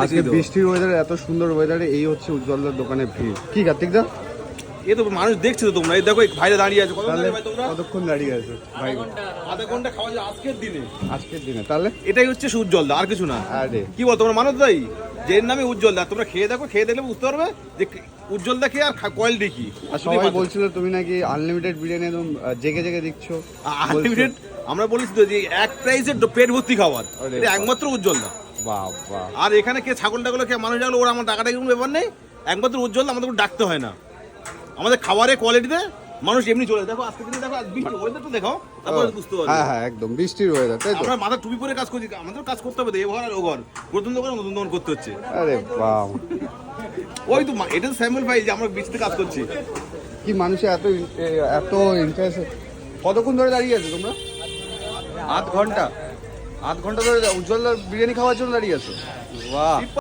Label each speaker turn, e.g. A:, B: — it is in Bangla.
A: আজকে বৃষ্টির ওয়েদারে, এত সুন্দর ওয়েদারে এই হচ্ছে উজ্জ্বলদার দোকানে ভিড়। কি কার্তিক দা,
B: এ তো মানুষ দেখছে তো তোমরা, এই দেখো ভাইরা দাঁড়িয়ে আছে।
A: কতক্ষণ দাঁড়িয়ে আছে ভাই?
B: আধা ঘন্টা খাওয়া যায় আজকের দিনে।
A: আজকের দিনে তাহলে
B: এটাই হচ্ছে উজ্জ্বলদা, আর কিছু না।
A: আরে
B: কি বল তোমরা মানো তাই, যে এর নামে উজ্জ্বলদা। তোমরা খেয়ে দেখো, খেয়ে দেখলে বুঝতে পারবে যে উজ্জ্বলদা খেয়ে আর কোয়ালিটি কি।
A: আর সবাই বলছিল তুমি নাকি আনলিমিটেড বিরিয়ানি একদম জেগে জেগে দিচ্ছ।
B: আনলিমিটেড আমরা বলেছি তো যে এক প্রাইসে পেট ভর্তি খাবার, এটা একমাত্র উজ্জ্বলদা।
A: বাবা,
B: আর এখানে কে ছাগল টাগল খেয়ে মানুষ যাগলো, ওরা আমার টাকাটা কোনো ব্যাপার নেই। একমাত্র উজ্জ্বলদা, আমাদের কোনো ডাকতে হয় না। আমাদের খাবারের কোয়ালিটিতে মানুষ এমনি চলে। দেখো আজকে দিনে দেখো, বৃষ্টি ওয়েদারটা দেখো, তারপরে বুঝতে পারবে।
A: হ্যাঁ হ্যাঁ একদম বৃষ্টির ওয়েদার, তাই তো?
B: আমরা মাথা টুপি পরে কাজ করছি, আমাদের কাজ করতে হবে তো, এ ঘর আর ও ঘর, নতুন দোকান নতুন দোকান করতে হচ্ছে।
A: আরে বাবা,
B: ওই তো এটা স্যাম্পল ফাইল যে আমরা বৃষ্টিতে কাজ করছি।
A: কি মানুষের এত ইন্টারেস্ট। কতক্ষণ ধরে দাঁড়িয়ে আছো তোমরা? আধ ঘন্টা ধরে উজ্জ্বলদার বিরিয়ানি খাওয়ার জন্য দাঁড়িয়ে আছো? বাহ।